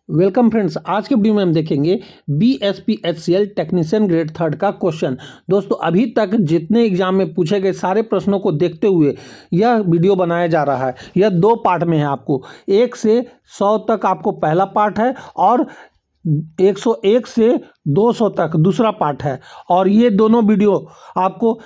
Welcome friends, आज के video में हम देखेंगे BSPHCL टेक्नीशियन ग्रेड 3 का क्वेश्चन। दोस्तों, अभी तक जितने एग्जाम में पूछे गए सारे प्रश्नों को देखते हुए यह वीडियो बनाया जा रहा है। यह दो पार्ट में है। आपको 1 से 100 तक आपको पहला पार्ट है और 101 से 200 तक दूसरा पार्ट है। और ये दोनों वीडियो आपको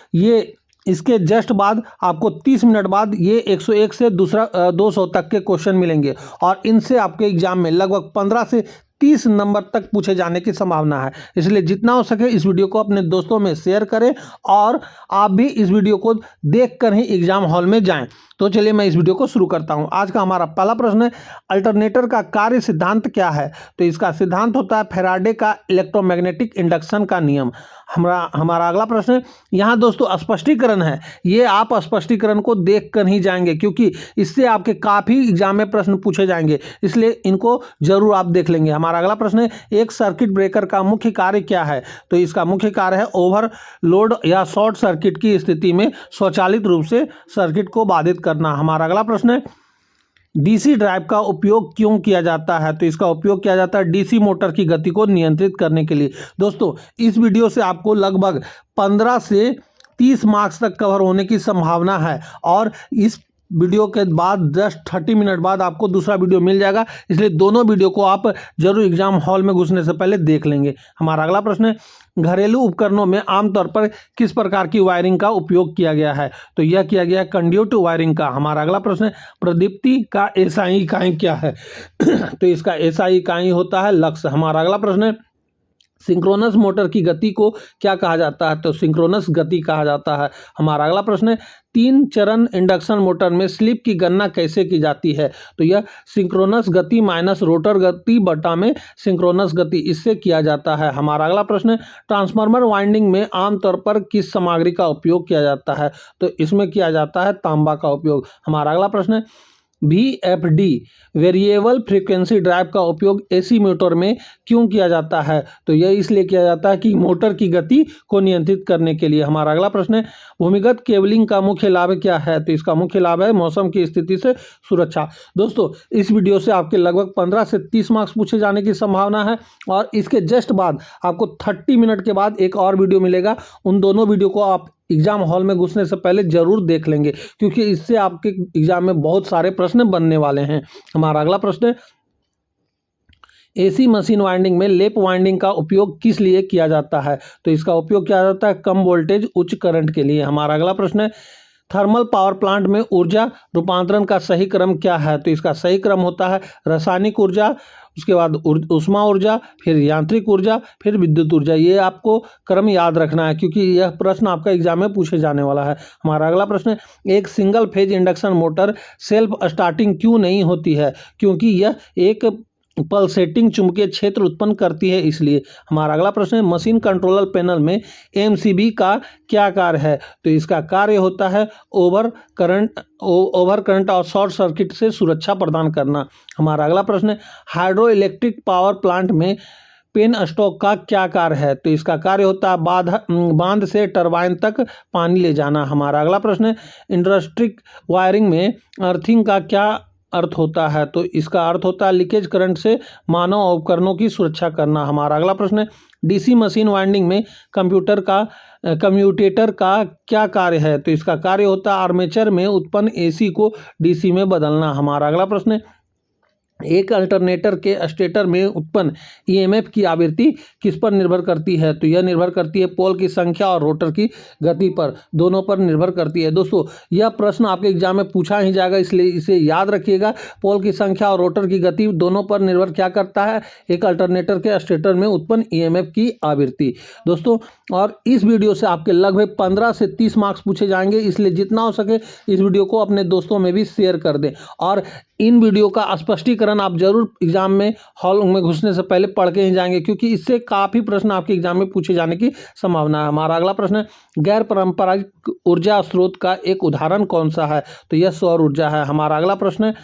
इसके जस्ट बाद आपको 30 मिनट बाद ये 101 से 200 तक के क्वेश्चन मिलेंगे और इनसे आपके एग्जाम में लगभग 15 से 30 नंबर तक पूछे जाने की संभावना है। इसलिए जितना हो सके इस वीडियो को अपने दोस्तों में शेयर करें और आप भी इस वीडियो को देखकर ही एग्जाम हॉल में जाएं। तो चलिए मैं इस वीडियो को शुरू करता हूं। आज का हमारा पहला प्रश्न है, अल्टरनेटर का कार्य सिद्धांत क्या है? तो इसका सिद्धांत होता है फैराडे का इलेक्ट्रोमैग्नेटिक इंडक्शन का नियम। हमारा अगला प्रश्न है, यहाँ दोस्तों स्पष्टीकरण है। ये आप स्पष्टीकरण को देख कर ही जाएंगे क्योंकि इससे आपके काफ़ी एग्जाम में प्रश्न पूछे जाएंगे, इसलिए इनको जरूर आप देख लेंगे। हमारा अगला प्रश्न है, एक सर्किट ब्रेकर का मुख्य कार्य क्या है? तो इसका मुख्य कार्य है ओवरलोड या शॉर्ट सर्किट की स्थिति में स्वचालित रूप से सर्किट को बाधित करना। हमारा अगला प्रश्न है, डीसी ड्राइव का उपयोग क्यों किया जाता है? तो इसका उपयोग किया जाता है डीसी मोटर की गति को नियंत्रित करने के लिए। दोस्तों, इस वीडियो से आपको लगभग 15 से 30 मार्क्स तक कवर होने की संभावना है और इस वीडियो के बाद 10-30 मिनट बाद आपको दूसरा वीडियो मिल जाएगा, इसलिए दोनों वीडियो को आप जरूर एग्जाम हॉल में घुसने से पहले देख लेंगे। हमारा अगला प्रश्न है, घरेलू उपकरणों में आमतौर पर किस प्रकार की वायरिंग का उपयोग किया गया है? तो यह किया गया है कंड्यूटिव वायरिंग का। हमारा अगला प्रश्न है, प्रदीप्ति का एसआई इकाई क्या है? तो इसका एसआई इकाई होता है लक्स। हमारा अगला प्रश्न है, सिंक्रोनस मोटर की गति को क्या कहा जाता है? तो सिंक्रोनस गति कहा जाता है। हमारा अगला प्रश्न है, 3 चरण इंडक्शन मोटर में स्लिप की गणना कैसे की जाती है? तो यह सिंक्रोनस गति माइनस रोटर गति बटा में सिंक्रोनस गति, इससे किया जाता है। हमारा अगला प्रश्न है, ट्रांसफार्मर वाइंडिंग में आमतौर पर किस सामग्री का उपयोग किया जाता है? तो इसमें किया जाता है तांबा का उपयोग। हमारा अगला प्रश्न है, VFD वेरिएबल फ्रीक्वेंसी ड्राइव का उपयोग एसी मोटर में क्यों किया जाता है? तो यह इसलिए किया जाता है कि मोटर की गति को नियंत्रित करने के लिए। हमारा अगला प्रश्न है, भूमिगत केबलिंग का मुख्य लाभ क्या है? तो इसका मुख्य लाभ है मौसम की स्थिति से सुरक्षा। दोस्तों, इस वीडियो से आपके लगभग 15 से 30 मार्क्स पूछे जाने की संभावना है और इसके जस्ट बाद आपको 30 मिनट के बाद एक और वीडियो मिलेगा। उन दोनों वीडियो को आप एग्जाम हॉल में घुसने से पहले जरूर देख लेंगे क्योंकि इससे आपके एग्जाम में बहुत सारे प्रश्न बनने वाले हैं। हमारा अगला प्रश्न है, एसी मशीन वाइंडिंग में लेप वाइंडिंग का उपयोग किस लिए किया जाता है? तो इसका उपयोग किया जाता है कम वोल्टेज उच्च करंट के लिए। हमारा अगला प्रश्न है, थर्मल पावर प्लांट में ऊर्जा रूपांतरण का सही क्रम क्या है? तो इसका सही क्रम होता है रासायनिक ऊर्जा, उसके बाद ऊष्मा ऊर्जा, फिर यांत्रिक ऊर्जा, फिर विद्युत ऊर्जा। ये आपको क्रम याद रखना है क्योंकि यह प्रश्न आपका एग्जाम में पूछे जाने वाला है। हमारा अगला प्रश्न है, एक single phase induction motor self starting क्यों नहीं होती है? क्योंकि यह एक पल्सेटिंग चुंबकीय क्षेत्र उत्पन्न करती है, इसलिए। हमारा अगला प्रश्न है, मशीन कंट्रोलर पैनल में MCB का क्या कार्य है? तो इसका कार्य होता है ओवर करंट और शॉर्ट सर्किट से सुरक्षा प्रदान करना। हमारा अगला प्रश्न है, हाइड्रो इलेक्ट्रिक पावर प्लांट में पेन स्टॉक का क्या कार्य है? तो इसका कार्य होता है बांध से टरबाइन तक पानी ले जाना। हमारा अगला प्रश्न है, इंडस्ट्रिक वायरिंग में अर्थिंग का क्या अर्थ होता है? तो इसका अर्थ होता है लीकेज करंट से मानव उपकरणों की सुरक्षा करना। हमारा अगला प्रश्न है, डीसी मशीन वाइंडिंग में कम्यूटेटर का क्या कार्य है? तो इसका कार्य होता है आर्मेचर में उत्पन्न एसी को डीसी में बदलना। हमारा अगला प्रश्न है, एक अल्टरनेटर के स्टेटर में उत्पन्न ईएमएफ की आवृत्ति किस पर निर्भर करती है? तो यह निर्भर करती है पोल की संख्या और रोटर की गति पर, दोनों पर निर्भर करती है। दोस्तों, यह प्रश्न आपके एग्जाम में पूछा ही जाएगा, इसलिए इसे याद रखिएगा। पोल की संख्या और रोटर की गति दोनों पर निर्भर क्या करता है? एक अल्टरनेटर के स्टेटर में उत्पन्न ईएमएफ की आवृत्ति। दोस्तों, और इस वीडियो से आपके लगभग 15 से 30 मार्क्स पूछे जाएंगे, इसलिए जितना हो सके इस वीडियो को अपने दोस्तों में भी शेयर कर दें और इन वीडियो का स्पष्टीकरण आप जरूर एग्जाम में हॉल में घुसने से पहले पढ़ के ही जाएंगे क्योंकि इससे काफ़ी प्रश्न आपके एग्जाम में पूछे जाने की संभावना है। हमारा अगला प्रश्न है, गैर पारंपरिक ऊर्जा स्रोत का एक उदाहरण कौन सा है? तो यह सौर ऊर्जा है। हमारा अगला प्रश्न है,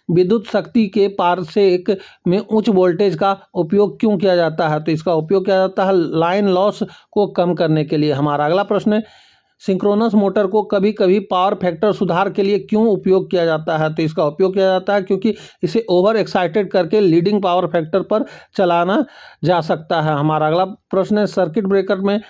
विद्युत शक्ति के पार्श्व में उच्च वोल्टेज का उपयोग क्यों किया जाता है? तो इसका उपयोग किया जाता है लाइन लॉस को कम करने के लिए। हमारा अगला प्रश्न है, सिंक्रोनस मोटर को कभी कभी पावर फैक्टर सुधार के लिए क्यों उपयोग किया जाता है? तो इसका उपयोग किया जाता है क्योंकि इसे ओवर एक्साइटेड करके लीडिंग पावर फैक्टर पर चलाना जा सकता है। हमारा अगला प्रश्न है, सर्किट ब्रेकर में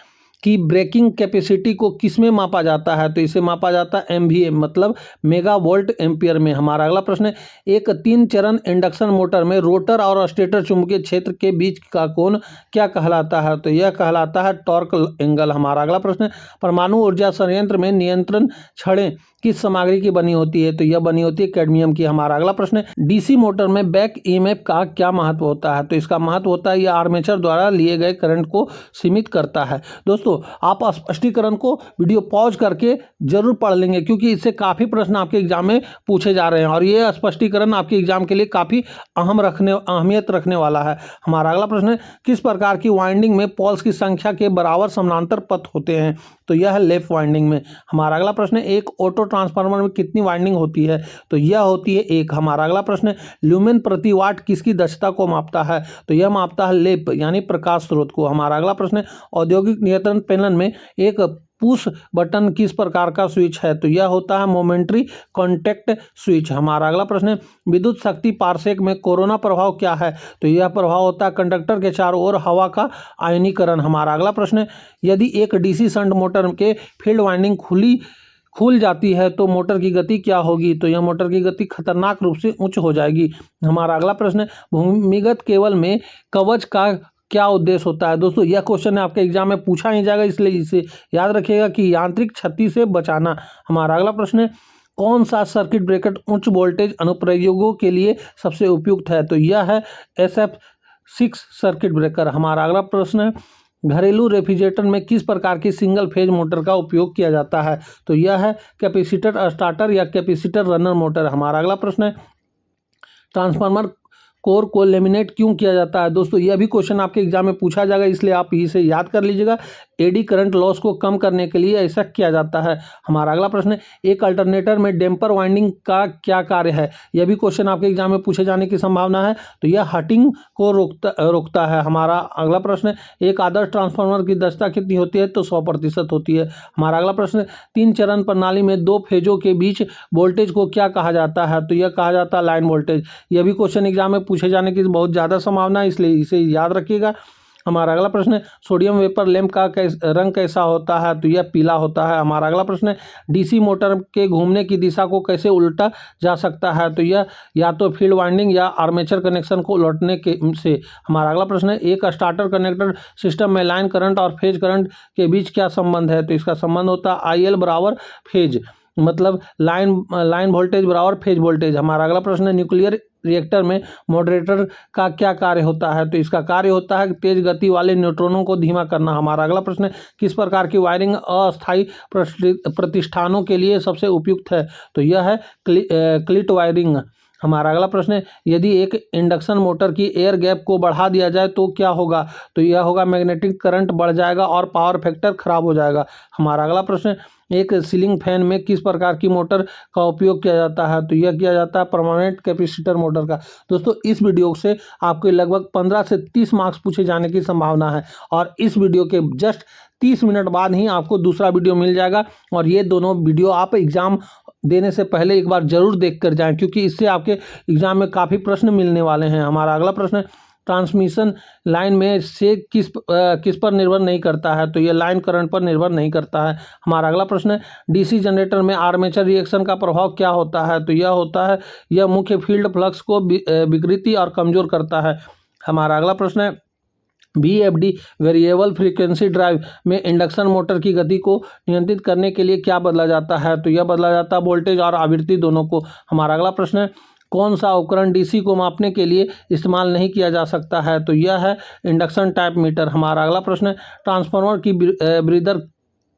की ब्रेकिंग कैपेसिटी को किसमें मापा जाता है? तो इसे मापा जाता है एमवीए मतलब मेगा वोल्ट एम्पियर में। हमारा अगला प्रश्न है, एक 3 चरण इंडक्शन मोटर में रोटर और स्टेटर चुंबकीय क्षेत्र के बीच का कोण क्या कहलाता है? तो यह कहलाता है टॉर्क एंगल। हमारा अगला प्रश्न है, परमाणु ऊर्जा संयंत्र में नियंत्रण छड़ें किस सामग्री की बनी होती है? तो यह बनी होती है कैडमियम की। हमारा अगला प्रश्न है, डीसी मोटर में बैक ईएमएफ का क्या महत्व होता है? तो इसका महत्व होता है यह आर्मेचर द्वारा लिए गए करंट को सीमित करता है। दोस्तों, आप स्पष्टीकरण को वीडियो पॉज करके जरूर पढ़ लेंगे क्योंकि इससे काफ़ी प्रश्न आपके एग्जाम में पूछे जा रहे हैं और ये स्पष्टीकरण आपके एग्जाम के लिए काफ़ी अहमियत रखने वाला है। हमारा अगला प्रश्न है, किस प्रकार की वाइंडिंग में पोल्स की संख्या के बराबर समानांतर पथ होते हैं? तो यह है लेफ्ट वाइंडिंग में। हमारा अगला प्रश्न है, एक ऑटो ट्रांसफार्मर में कितनी वाइंडिंग होती है? तो यह होती है एक। हमारा अगला प्रश्न है, ल्यूमेन प्रति वाट किसकी दक्षता को मापता है? तो यह मापता है लेप यानी प्रकाश स्रोत को। हमारा अगला प्रश्न है, औद्योगिक नियंत्रण पैनल में एक पुश बटन किस प्रकार का स्विच है? तो यह होता है मोमेंट्री कॉन्टैक्ट स्विच। हमारा अगला प्रश्न है, विद्युत शक्ति पारसेक में कोरोना प्रभाव क्या है? तो यह प्रभाव होता है कंडक्टर के चारों ओर हवा का आयनीकरण। हमारा अगला प्रश्न है, यदि एक डीसी शंट मोटर के फील्ड वाइंडिंग खुल जाती है तो मोटर की गति क्या होगी? तो यह मोटर की गति खतरनाक रूप से उच्च हो जाएगी। हमारा अगला प्रश्न है, भूमिगत केबल में कवच का क्या उद्देश्य होता है? दोस्तों, यह क्वेश्चन आपके एग्जाम में पूछा नहीं जाएगा, इसलिए इसे याद रखिएगा कि यांत्रिक क्षति से बचाना। हमारा अगला प्रश्न है, कौन सा सर्किट ब्रेकर उच्च वोल्टेज अनुप्रयोगों के लिए सबसे उपयुक्त है? तो यह है SF6 सर्किट ब्रेकर। हमारा अगला प्रश्न है, घरेलू रेफ्रिजरेटर में किस प्रकार की सिंगल फेज मोटर का उपयोग किया जाता है? तो यह है कैपेसिटर स्टार्टर या कैपेसिटर रनर मोटर। हमारा अगला प्रश्न है, ट्रांसफार्मर कोर को लेमिनेट क्यों किया जाता है? दोस्तों, यह भी क्वेश्चन आपके एग्जाम में पूछा जाएगा, इसलिए आप इसे याद कर लीजिएगा। एडी करंट लॉस को कम करने के लिए ऐसा किया जाता है। हमारा अगला प्रश्न है, एक अल्टरनेटर में डैम्पर वाइंडिंग का क्या कार्य है? यह भी क्वेश्चन आपके एग्जाम में पूछे जाने की संभावना है। तो यह हटिंग को रोकता है। हमारा अगला प्रश्न है, एक आदर्श ट्रांसफार्मर की दक्षता कितनी होती है? तो 100% होती है। हमारा अगला प्रश्न है, 3 चरण प्रणाली में 2 फेजों के बीच वोल्टेज को क्या कहा जाता है? तो यह कहा जाता है लाइन वोल्टेज। यह भी क्वेश्चन एग्जाम में पूछे जाने की बहुत ज़्यादा संभावना है, इसलिए इसे याद रखिएगा। हमारा अगला प्रश्न है, सोडियम वेपर लैंप का रंग कैसा होता है? तो यह पीला होता है। हमारा अगला प्रश्न है, डीसी मोटर के घूमने की दिशा को कैसे उल्टा जा सकता है? तो यह या तो फील्ड वाइंडिंग या आर्मेचर कनेक्शन को उलटने के से। हमारा अगला प्रश्न है, एक स्टार्टर कनेक्टर सिस्टम में लाइन करंट और फेज करंट के बीच क्या संबंध है? तो इसका संबंध होता है IL बराबर फेज मतलब लाइन वोल्टेज बराबर फेज वोल्टेज। हमारा अगला प्रश्न है, न्यूक्लियर रिएक्टर में मॉडरेटर का क्या कार्य होता है? तो इसका कार्य होता है तेज गति वाले न्यूट्रॉनों को धीमा करना। हमारा अगला प्रश्न है, किस प्रकार की वायरिंग अस्थायी प्रतिष्ठानों के लिए सबसे उपयुक्त है? तो यह है क्लिट वायरिंग। हमारा अगला प्रश्न है, यदि एक इंडक्शन मोटर की एयर गैप को बढ़ा दिया जाए तो क्या होगा? तो यह होगा मैग्नेटिक करंट बढ़ जाएगा और पावर फैक्टर खराब हो जाएगा। हमारा अगला प्रश्न है, एक सीलिंग फैन में किस प्रकार की मोटर का उपयोग किया जाता है? तो यह किया जाता है परमानेंट कैपेसिटर मोटर का। दोस्तों, इस वीडियो से आपके लगभग 15 से 30 मार्क्स पूछे जाने की संभावना है और इस वीडियो के जस्ट 30 मिनट बाद ही आपको दूसरा वीडियो मिल जाएगा और ये दोनों वीडियो आप एग्जाम देने से पहले एक बार जरूर देख कर जाएं क्योंकि इससे आपके एग्जाम में काफ़ी प्रश्न मिलने वाले हैं। हमारा अगला प्रश्न है, ट्रांसमिशन लाइन में से किस पर निर्भर नहीं करता है? तो ये लाइन करंट पर निर्भर नहीं करता है। हमारा अगला प्रश्न है, डीसी जनरेटर में आर्मेचर रिएक्शन का प्रभाव क्या होता है? तो यह होता है यह मुख्य फील्ड फ्लक्स को विकृति और कमजोर करता है। हमारा अगला प्रश्न है, VFD वेरिएबल फ्रीक्वेंसी ड्राइव में इंडक्शन मोटर की गति को नियंत्रित करने के लिए क्या बदला जाता है? तो यह बदला जाता है वोल्टेज और आवृत्ति दोनों को। हमारा अगला प्रश्न है, कौन सा उपकरण डीसी को मापने के लिए इस्तेमाल नहीं किया जा सकता है? तो यह है इंडक्शन टाइप मीटर। हमारा अगला प्रश्न है, ट्रांसफार्मर की ब्रीदर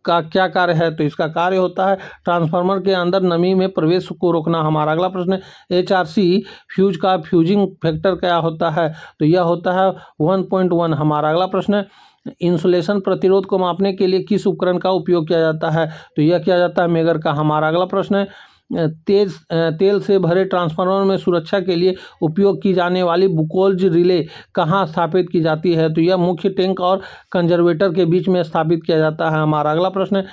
का क्या कार्य है? तो इसका कार्य होता है ट्रांसफार्मर के अंदर नमी में प्रवेश को रोकना। हमारा अगला प्रश्न है, HRC फ्यूज का फ्यूजिंग फैक्टर क्या होता है? तो यह होता है 1.1। हमारा अगला प्रश्न है, इंसुलेशन प्रतिरोध को मापने के लिए किस उपकरण का उपयोग किया जाता है? तो यह किया जाता है मेगर का। हमारा अगला प्रश्न है, तेल से भरे ट्रांसफार्मर में सुरक्षा के लिए उपयोग की जाने वाली बुकोल्ज रिले कहाँ स्थापित की जाती है? तो यह मुख्य टैंक और कंजर्वेटर के बीच में स्थापित किया जाता है। हमारा अगला प्रश्न है,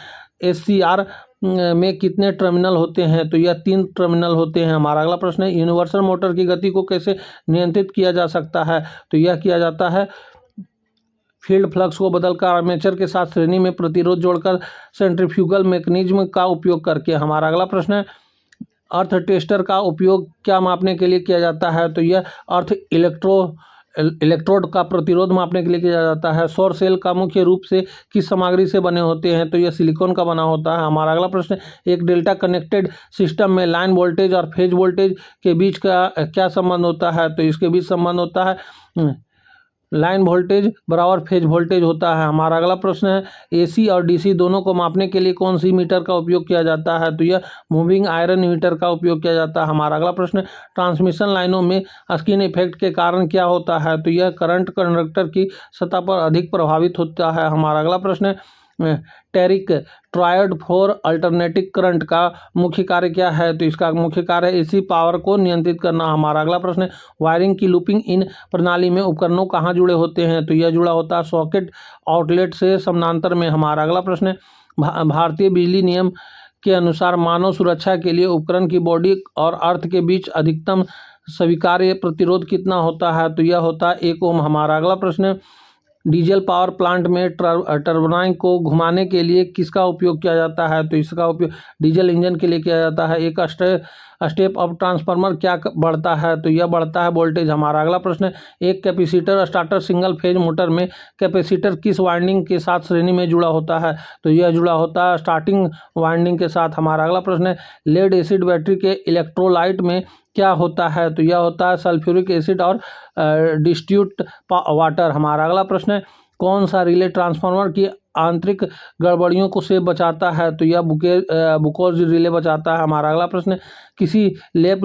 SCR में कितने टर्मिनल होते हैं? तो यह 3 टर्मिनल होते हैं। हमारा अगला प्रश्न है यूनिवर्सल मोटर की गति को कैसे नियंत्रित किया जा सकता है? तो यह किया जाता है फील्ड फ्लक्स को बदलकर आर्मेचर के साथ श्रेणी में प्रतिरोध जोड़कर सेंट्रीफ्यूगल मैकेनिज्म का उपयोग करके। हमारा अगला प्रश्न है अर्थ टेस्टर का उपयोग क्या मापने के लिए किया जाता है? तो यह अर्थ इलेक्ट्रोड का प्रतिरोध मापने के लिए किया जाता है। सौर सेल का मुख्य रूप से किस सामग्री से बने होते हैं? तो यह सिलिकॉन का बना होता है। हमारा अगला प्रश्न एक डेल्टा कनेक्टेड सिस्टम में लाइन वोल्टेज और फेज वोल्टेज के बीच का क्या संबंध होता है? तो इसके बीच संबंध होता है लाइन वोल्टेज बराबर फेज वोल्टेज होता है। हमारा अगला प्रश्न है AC और DC दोनों को मापने के लिए कौन सी मीटर का उपयोग किया जाता है? तो यह मूविंग आयरन मीटर का उपयोग किया जाता है। हमारा अगला प्रश्न ट्रांसमिशन लाइनों में स्किन इफेक्ट के कारण क्या होता है? तो यह करंट कंडक्टर की सतह पर अधिक प्रभावित होता है। हमारा अगला प्रश्न टेरिक ट्रायड फॉर अल्टरनेटिंग करंट का मुख्य कार्य क्या है? तो इसका मुख्य कार्य है AC पावर को नियंत्रित करना। हमारा अगला प्रश्न वायरिंग की लूपिंग इन प्रणाली में उपकरणों कहाँ जुड़े होते हैं? तो यह जुड़ा होता है सॉकेट आउटलेट से समानांतर में। हमारा अगला प्रश्न भारतीय बिजली नियम के अनुसार मानव सुरक्षा के लिए उपकरण की बॉडी और अर्थ के बीच अधिकतम स्वीकार्य प्रतिरोध कितना होता है? तो यह होता है 1 ओम। हमारा अगला प्रश्न डीजल पावर प्लांट में टर्बाइन को घुमाने के लिए किसका उपयोग किया जाता है? तो इसका उपयोग डीजल इंजन के लिए किया जाता है। एक स्टेप अप ट्रांसफार्मर क्या बढ़ता है? तो यह बढ़ता है वोल्टेज। हमारा अगला प्रश्न एक capacitor starter single phase motor में कैपेसिटर किस वाइंडिंग के साथ श्रेणी में जुड़ा होता है? तो यह जुड़ा होता है स्टार्टिंग वाइंडिंग के साथ। हमारा अगला प्रश्न है लेड एसिड बैटरी के इलेक्ट्रोलाइट में क्या होता है? तो यह होता है सल्फ्यूरिक एसिड और डिस्ट्यूट वाटर। हमारा अगला प्रश्न है कौन सा रिले ट्रांसफार्मर की आंतरिक गड़बड़ियों को से बचाता है? तो यह बुकोज रिले बचाता है। हमारा अगला प्रश्न किसी लैप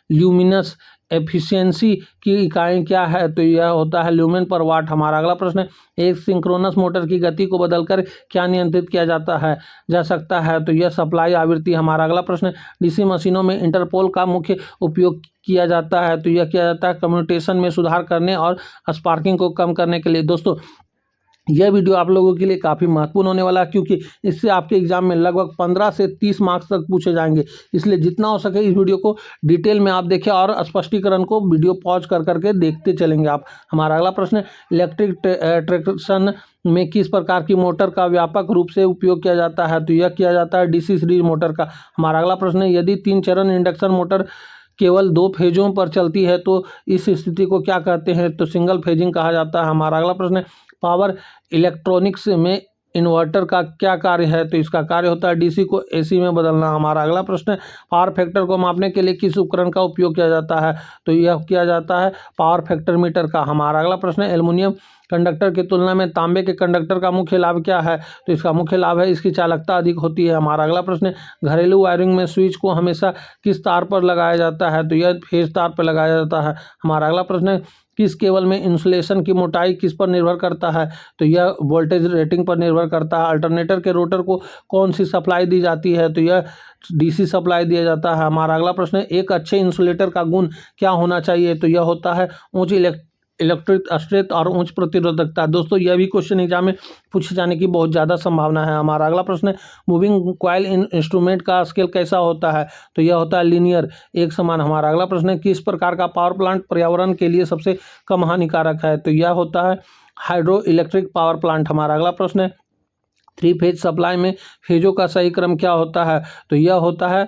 ल्यूमिनस एफिशिएंसी की इकाई क्या है? तो यह होता है ल्यूमेन पर वाट। हमारा अगला प्रश्न एक सिंक्रोनस मोटर की गति को बदलकर क्या नियंत्रित किया जा सकता है? तो यह सप्लाई आवृत्ति। हमारा अगला प्रश्न DC मशीनों में इंटरपोल का मुख्य उपयोग किया जाता है। तो यह किया जाता है कम्युनिकेशन में सुधार करने और स्पार्किंग को कम करने के लिए। दोस्तों यह वीडियो आप लोगों के लिए काफ़ी महत्वपूर्ण होने वाला है क्योंकि इससे आपके एग्जाम में लगभग 15 से 30 मार्क्स तक पूछे जाएंगे। इसलिए जितना हो सके इस वीडियो को डिटेल में आप देखें और स्पष्टीकरण को वीडियो पॉज कर करके देखते चलेंगे आप। हमारा अगला प्रश्न इलेक्ट्रिक ट्रैक्शन में किस प्रकार की मोटर का व्यापक रूप से उपयोग किया जाता है? तो यह किया जाता है DC सीरीज मोटर का। हमारा अगला प्रश्न यदि 3 चरण इंडक्शन मोटर केवल 2 फेजों पर चलती है तो इस स्थिति को क्या कहते हैं? तो सिंगल फेजिंग कहा जाता है। हमारा अगला प्रश्न पावर इलेक्ट्रॉनिक्स में इन्वर्टर का क्या कार्य है? तो इसका कार्य होता है DC को AC में बदलना। हमारा अगला प्रश्न पावर फैक्टर को मापने के लिए किस उपकरण का उपयोग किया जाता है? तो यह किया जाता है पावर फैक्टर मीटर का। हमारा अगला प्रश्न एल्युमिनियम कंडक्टर की तुलना में तांबे के कंडक्टर का मुख्य लाभ क्या है? तो इसका मुख्य लाभ है इसकी चालकता अधिक होती है। हमारा अगला प्रश्न घरेलू वायरिंग में स्विच को हमेशा किस तार पर लगाया जाता है? तो यह फेज तार पर लगाया जाता है। हमारा अगला प्रश्न किस केबल में इंसुलेशन की मोटाई किस पर निर्भर करता है? तो यह वोल्टेज रेटिंग पर निर्भर करता है। अल्टरनेटर के रोटर को कौन सी सप्लाई दी जाती है? तो यह DC सप्लाई दिया जाता है। हमारा अगला प्रश्न एक अच्छे इंसुलेटर का गुण क्या होना चाहिए? तो यह होता है उच्च इलेक्ट्रिक स्ट्रेंथ और उच्च प्रतिरोधकता। दोस्तों यह भी क्वेश्चन एग्जाम में पूछे जाने की बहुत ज़्यादा संभावना है। हमारा अगला प्रश्न मूविंग कॉइल इंस्ट्रूमेंट का स्केल कैसा होता है? तो यह होता है लीनियर एक समान। हमारा अगला प्रश्न किस प्रकार का पावर प्लांट पर्यावरण के लिए सबसे कम हानिकारक है? तो यह होता है हाइड्रो इलेक्ट्रिक पावर प्लांट। हमारा अगला प्रश्न 3 फेज सप्लाई में फेजों का सही क्रम क्या होता है? तो यह होता है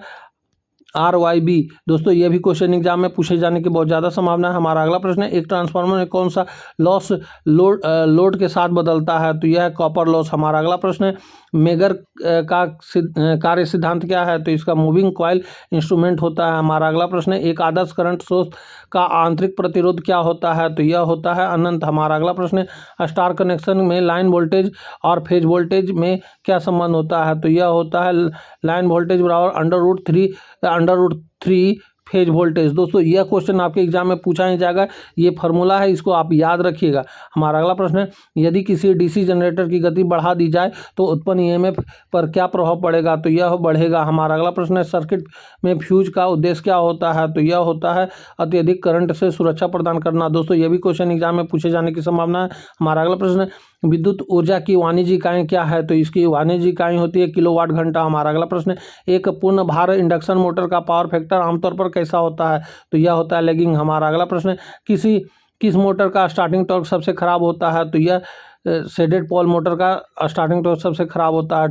RYB। दोस्तों यह भी क्वेश्चन एग्जाम में पूछे जाने की बहुत ज़्यादा संभावना है। हमारा अगला प्रश्न एक ट्रांसफार्मर में कौन सा लॉस लोड के साथ बदलता है? तो यह है कॉपर लॉस। हमारा अगला प्रश्न मेगर का कार्य सिद्धांत क्या है? तो इसका मूविंग कॉइल इंस्ट्रूमेंट होता है। हमारा अगला प्रश्न एक आदर्श करंट सोर्स का आंतरिक प्रतिरोध क्या होता है? तो यह होता है अनंत। हमारा अगला प्रश्न स्टार कनेक्शन में लाइन वोल्टेज और फेज वोल्टेज में क्या संबंध होता है? तो यह होता है लाइन वोल्टेज बराबर √3 फेज वोल्टेज। दोस्तों यह क्वेश्चन आपके एग्जाम में पूछा ही जाएगा। ये फार्मूला है, इसको आप याद रखिएगा। हमारा अगला प्रश्न है यदि किसी DC जनरेटर की गति बढ़ा दी जाए तो उत्पन्न EMF पर क्या प्रभाव पड़ेगा? तो यह बढ़ेगा। हमारा अगला प्रश्न है सर्किट में फ्यूज का उद्देश्य क्या होता है? तो यह होता है अत्यधिक करंट से सुरक्षा प्रदान करना। दोस्तों यह भी क्वेश्चन एग्जाम में पूछे जाने की संभावना है। हमारा अगला प्रश्न विद्युत ऊर्जा की वाणिज्यिक इकाई क्या है? तो इसकी वाणिज्यिक इकाई होती है किलोवाट घंटा। हमारा अगला प्रश्न है, एक पूर्ण भार इंडक्शन मोटर का पावर फैक्टर आमतौर पर कैसा होता है? तो यह होता है लैगिंग। हमारा अगला प्रश्न है, किस मोटर का स्टार्टिंग टॉर्क सबसे खराब होता है? तो यह शेडेड पोल मोटर का स्टार्टिंग टॉर्क सबसे खराब होता है।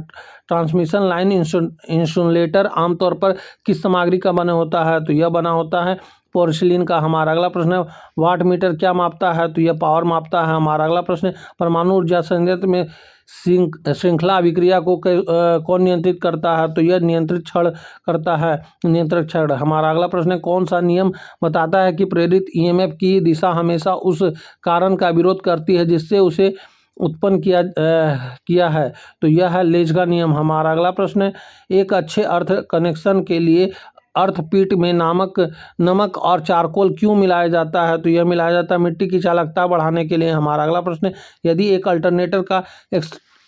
ट्रांसमिशन लाइन इंसुलेटर आमतौर पर किस सामग्री का बना होता है? तो यह बना होता है पोर्सिलिन का। हमारा अगला प्रश्न है, वाट मीटर क्या मापता है? तो यह पावर मापता है। हमारा अगला प्रश्न है, परमाणु ऊर्जा संयंत्र में श्रृंखला अभिक्रिया को कौन नियंत्रित करता है? तो यह नियंत्रित छड़ करता है, नियंत्रक छड़। हमारा अगला प्रश्न है, कौन सा नियम बताता है कि प्रेरित ईएमएफ की दिशा हमेशा उस कारण का विरोध करती है जिससे उसे उत्पन्न किया है? तो यह है लेज का नियम। हमारा अगला प्रश्न है, एक अच्छे अर्थ कनेक्शन के लिए अर्थपीठ में नमक और चारकोल क्यों मिलाया जाता है? तो यह मिलाया जाता है मिट्टी की चालकता बढ़ाने के लिए। हमारा अगला प्रश्न है, यदि एक अल्टरनेटर का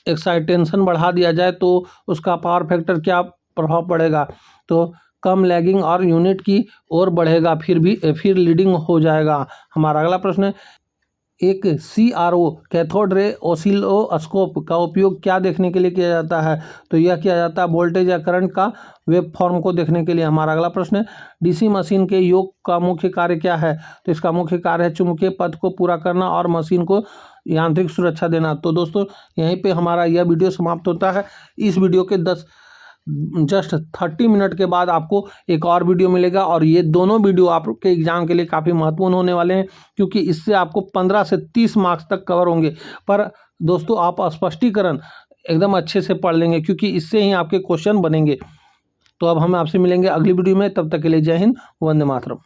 एक्साइटेशन बढ़ा दिया जाए तो उसका पावर फैक्टर क्या प्रभाव पड़ेगा? तो कम लैगिंग और यूनिट की ओर बढ़ेगा, फिर लीडिंग हो जाएगा। हमारा अगला प्रश्न है, एक CRO कैथोड रे ऑसिलोस्कोप का उपयोग क्या देखने के लिए किया जाता है? तो यह किया जाता है वोल्टेज या करंट का वेव फॉर्म को देखने के लिए। हमारा अगला प्रश्न है, DC मशीन के योग का मुख्य कार्य क्या है? तो इसका मुख्य कार्य है चुंबकीय पथ को पूरा करना और मशीन को यांत्रिक सुरक्षा देना। तो दोस्तों यहीं पे हमारा यह वीडियो समाप्त होता है। इस वीडियो के जस्ट 30 मिनट के बाद आपको एक और वीडियो मिलेगा और ये दोनों वीडियो आपके एग्जाम के लिए काफ़ी महत्वपूर्ण होने वाले हैं, क्योंकि इससे आपको 15 से 30 मार्क्स तक कवर होंगे। पर दोस्तों आप स्पष्टीकरण एकदम अच्छे से पढ़ लेंगे, क्योंकि इससे ही आपके क्वेश्चन बनेंगे। तो अब हम आपसे मिलेंगे अगली वीडियो में, तब तक के लिए जय हिंद, वंदे मातरम।